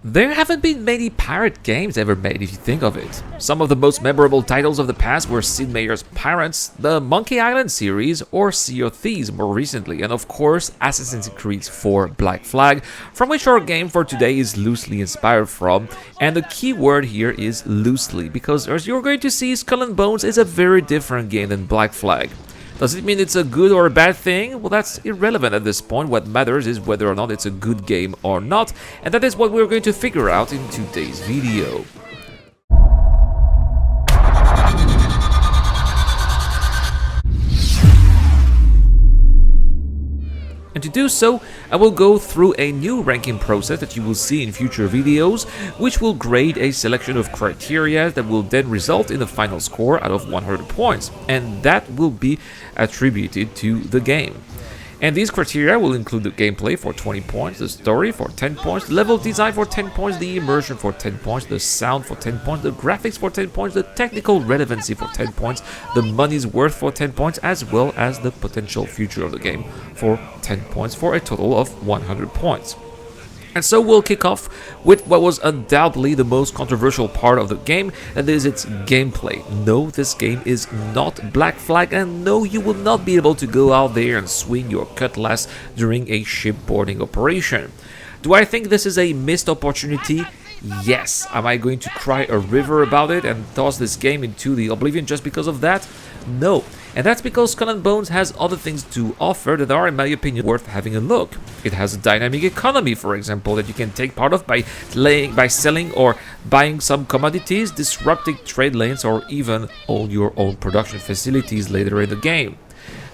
There haven't been many pirate games ever made if you think of it. Some of the most memorable titles of the past were Sid Meier's Pirates, the Monkey Island series, or Sea of Thieves more recently, and of course Assassin's Creed 4 Black Flag, from which our game for today is loosely inspired from, and the key word here is loosely, because as you're going to see, Skull and Bones is a very different game than Black Flag. Does it mean it's a good or a bad thing? Well, that's irrelevant at this point. What matters is whether or not it's a good game or not, and that is what we're going to figure out in today's video. And to do so, I will go through a new ranking process that you will see in future videos, which will grade a selection of criteria that will then result in a final score out of 100 points, and that will be attributed to the game. And these criteria will include the gameplay for 20 points, the story for 10 points, level design for 10 points, the immersion for 10 points, the sound for 10 points, the graphics for 10 points, the technical relevancy for 10 points, the money's worth for 10 points, as well as the potential future of the game for 10 points, for a total of 100 points. And so we'll kick off with what was undoubtedly the most controversial part of the game, that is its gameplay. No, this game is not Black Flag, and no, you will not be able to go out there and swing your cutlass during a shipboarding operation. Do I think this is a missed opportunity? Yes. Am I going to cry a river about it and toss this game into the oblivion just because of that? No. And that's because Skull and Bones has other things to offer that are, in my opinion, worth having a look. It has a dynamic economy, for example, that you can take part of by selling or buying some commodities, disrupting trade lanes, or even own your own production facilities later in the game.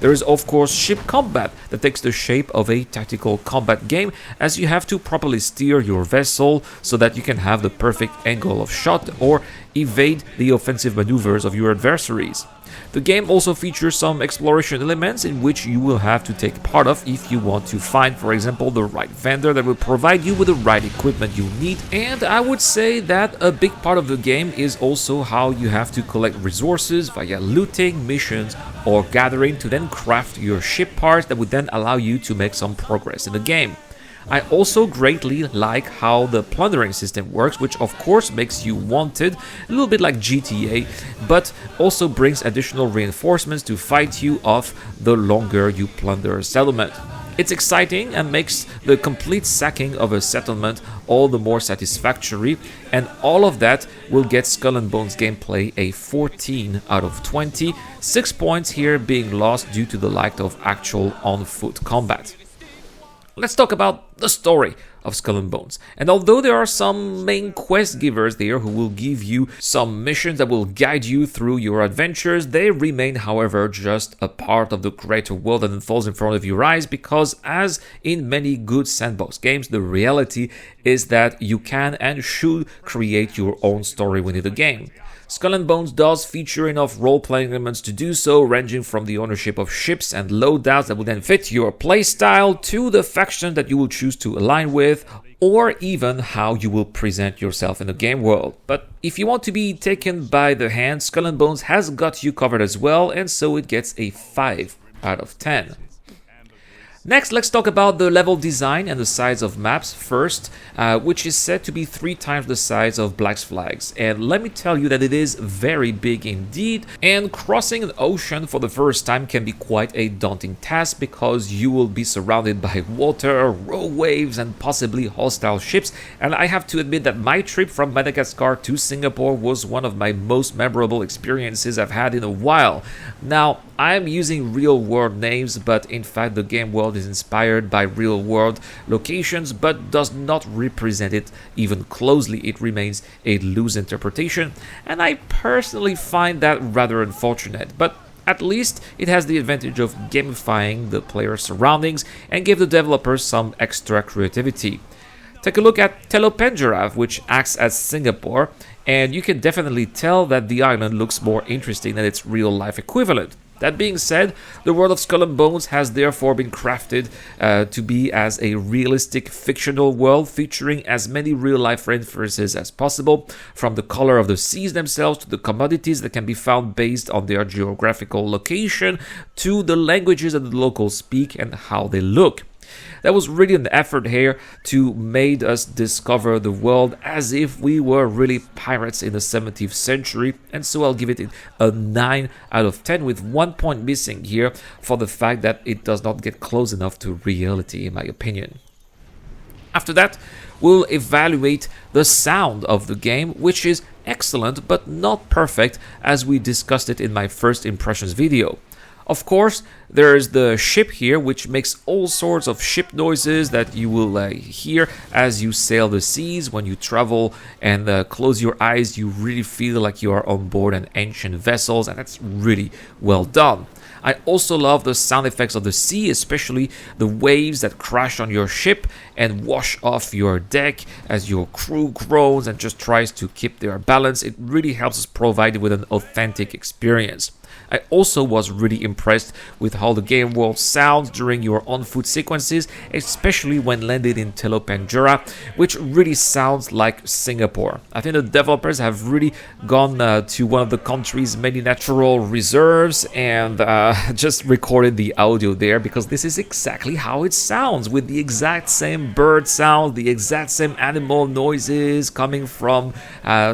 There is, of course, ship combat that takes the shape of a tactical combat game, as you have to properly steer your vessel so that you can have the perfect angle of shot or evade the offensive maneuvers of your adversaries. The game also features some exploration elements in which you will have to take part of if you want to find, for example, the right vendor that will provide you with the right equipment you need. And I would say that a big part of the game is also how you have to collect resources via looting, missions, or gathering to then craft your ship parts that would then allow you to make some progress in the game. I also greatly like how the plundering system works, which of course makes you wanted, a little bit like GTA, but also brings additional reinforcements to fight you off the longer you plunder a settlement. It's exciting and makes the complete sacking of a settlement all the more satisfactory, and all of that will get Skull and Bones gameplay a 14 out of 20, 6 points here being lost due to the lack of actual on-foot combat. Let's talk about the story of Skull and Bones. And although there are some main quest givers there who will give you some missions that will guide you through your adventures, they remain, however, just a part of the greater world that unfolds in front of your eyes, because as in many good sandbox games, the reality is that you can and should create your own story within the game. Skull and Bones does feature enough role-playing elements to do so, ranging from the ownership of ships and loadouts that would then fit your playstyle, to the faction that you will choose to align with, or even how you will present yourself in the game world. But if you want to be taken by the hand, Skull and Bones has got you covered as well, and so it gets a 5 out of 10. Next, let's talk about the level design and the size of maps first, which is said to be 3 times the size of Black Flag's. And let me tell you that it is very big indeed, and crossing an ocean for the first time can be quite a daunting task, because you will be surrounded by water, row waves, and possibly hostile ships. And I have to admit that my trip from Madagascar to Singapore was one of my most memorable experiences I've had in a while. Now, I'm using real-world names, but in fact the game world is inspired by real-world locations, but does not represent it even closely. It remains a loose interpretation, and I personally find that rather unfortunate. But at least it has the advantage of gamifying the player's surroundings and give the developers some extra creativity. Take a look at Telopendjarav, which acts as Singapore, and you can definitely tell that the island looks more interesting than its real-life equivalent. That being said, the world of Skull and Bones has therefore been crafted to be as a realistic fictional world, featuring as many real-life references as possible, from the color of the seas themselves to the commodities that can be found based on their geographical location, to the languages that the locals speak and how they look. There was really an effort here to make us discover the world as if we were really pirates in the 17th century, and so I'll give it a 9 out of 10 with 1 point missing here for the fact that it does not get close enough to reality in my opinion. After that, we'll evaluate the sound of the game, which is excellent but not perfect as we discussed it in my first impressions video. Of course, there's the ship here, which makes all sorts of ship noises that you will hear as you sail the seas. When you travel and close your eyes, you really feel like you are on board an ancient vessel, and that's really well done. I also love the sound effects of the sea, especially the waves that crash on your ship and wash off your deck as your crew groans and just tries to keep their balance. It really helps us provide it with an authentic experience. I also was really impressed with how the game world sounds during your on-foot sequences, especially when landed in Telopandura, which really sounds like Singapore. I think the developers have really gone to one of the country's many natural reserves and just recorded the audio there, because this is exactly how it sounds, with the exact same bird sound, the exact same animal noises coming from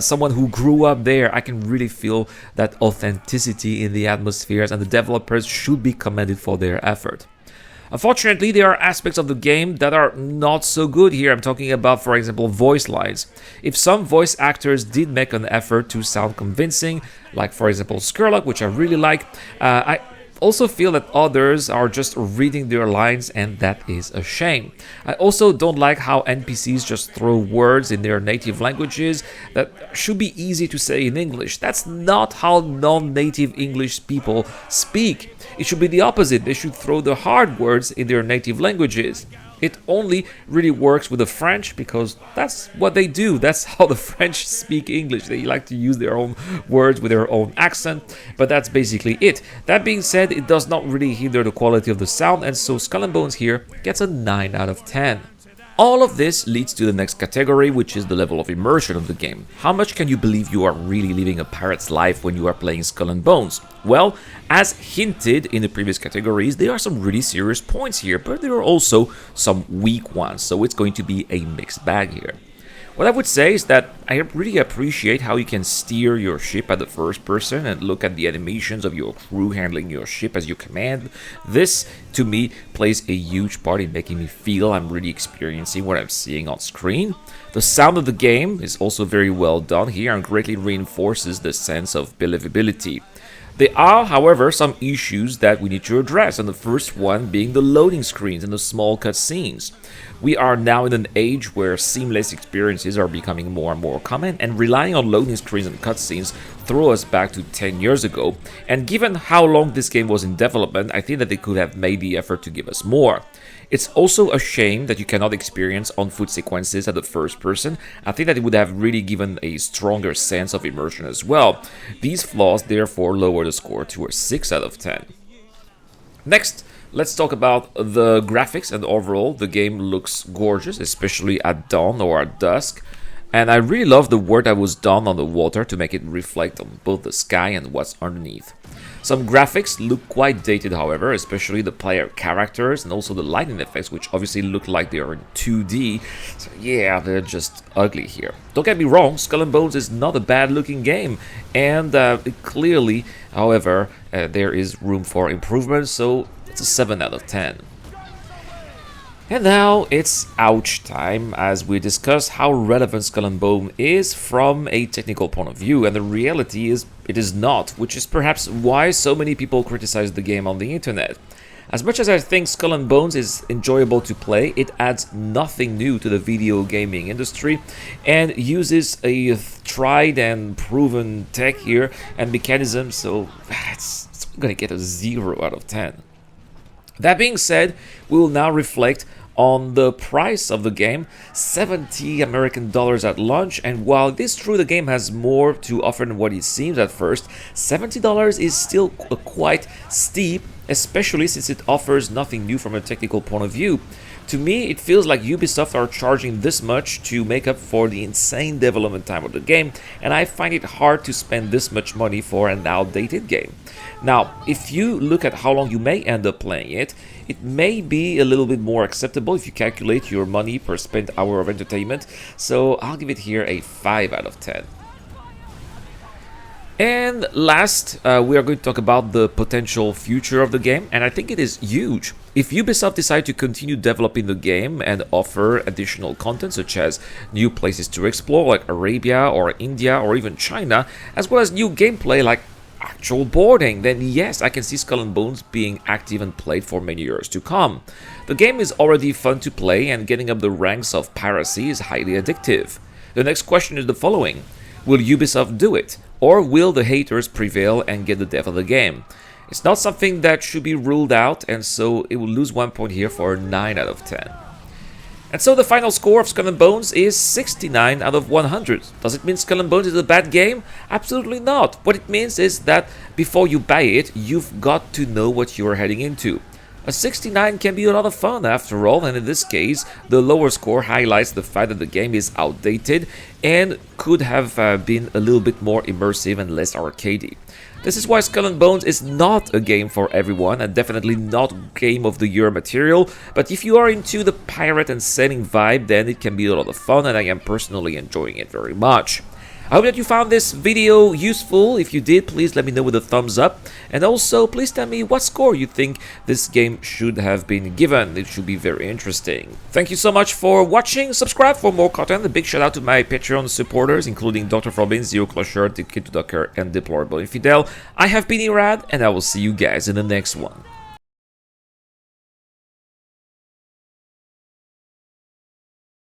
someone who grew up there. I can really feel that authenticity in the atmospheres, and the developers should be commended for their effort. Unfortunately, there are aspects of the game that are not so good here. I'm talking about, for example, voice lines. If some voice actors did make an effort to sound convincing, like for example Skurlock, which I really like, I also feel that others are just reading their lines, and that is a shame. I also don't like how NPCs just throw words in their native languages that should be easy to say in English. That's not how non-native English people speak. It should be the opposite. They should throw the hard words in their native languages. It only really works with the French because that's what they do. That's how the French speak English. They like to use their own words with their own accent, but that's basically it. That being said, it does not really hinder the quality of the sound, and so Skull and Bones here gets a 9 out of 10. All of this leads to the next category, which is the level of immersion of the game. How much can you believe you are really living a pirate's life when you are playing Skull and Bones? Well, as hinted in the previous categories, there are some really serious points here, but there are also some weak ones, so it's going to be a mixed bag here. What I would say is that I really appreciate how you can steer your ship at the first person and look at the animations of your crew handling your ship as you command. This, to me, plays a huge part in making me feel I'm really experiencing what I'm seeing on screen. The sound of the game is also very well done here and greatly reinforces the sense of believability. There are, however, some issues that we need to address, and the first one being the loading screens and the small cutscenes. We are now in an age where seamless experiences are becoming more and more common, and relying on loading screens and cutscenes throw us back to 10 years ago, and given how long this game was in development, I think that they could have made the effort to give us more. It's also a shame that you cannot experience on-foot sequences at the first person. I think that it would have really given a stronger sense of immersion as well. These flaws therefore lower the score to a 6 out of 10. Next, let's talk about the graphics, and overall the game looks gorgeous, especially at dawn or at dusk. And I really love the work that was done on the water to make it reflect on both the sky and what's underneath. Some graphics look quite dated, however, especially the player characters and also the lighting effects, which obviously look like they are in 2D. So yeah, they're just ugly here. Don't get me wrong, Skull and Bones is not a bad looking game, and clearly, however, there is room for improvement, so it's a 7 out of 10. And now it's ouch time, as we discuss how relevant Skull and Bone is from a technical point of view, and the reality is it is not, which is perhaps why so many people criticize the game on the internet. As much as I think Skull and Bones is enjoyable to play, it adds nothing new to the video gaming industry and uses a tried and proven tech here and mechanism, so it's gonna get a 0 out of 10. That being said, we will now reflect on the price of the game, $70 American at launch, and while it is true the game has more to offer than what it seems at first, $70 is still quite steep, especially since it offers nothing new from a technical point of view. To me, it feels like Ubisoft are charging this much to make up for the insane development time of the game, and I find it hard to spend this much money for an outdated game. Now, if you look at how long you may end up playing it, it may be a little bit more acceptable if you calculate your money per spent hour of entertainment, so I'll give it here a 5 out of 10. And last, we are going to talk about the potential future of the game, and I think it is huge. If Ubisoft decide to continue developing the game and offer additional content such as new places to explore like Arabia or India or even China, as well as new gameplay like actual boarding, then yes, I can see Skull and Bones being active and played for many years to come. The game is already fun to play, and getting up the ranks of piracy is highly addictive. The next question is the following: will Ubisoft do it, or will the haters prevail and get the death of the game? It's not something that should be ruled out, and so it will lose 1 point here for a 9 out of 10. And so the final score of Skull and Bones is 69 out of 100. Does it mean Skull and Bones is a bad game? Absolutely not. What it means is that before you buy it, you've got to know what you're heading into. A 69 can be a lot of fun after all, and in this case, the lower score highlights the fact that the game is outdated and could have been a little bit more immersive and less arcadey. This is why Skull and Bones is not a game for everyone, and definitely not Game of the Year material, but if you are into the pirate and sailing vibe, then it can be a lot of fun, and I am personally enjoying it very much. I hope that you found this video useful. If you did, please let me know with a thumbs up, and also please tell me what score you think this game should have been given. It should be very interesting. Thank you so much for watching. Subscribe for more content. A big shout out to my Patreon supporters, including Dr. Frobin, Zero Closure, The Kid to Ducker, and Deplorable Infidel. I have been Irad, and I will see you guys in the next one.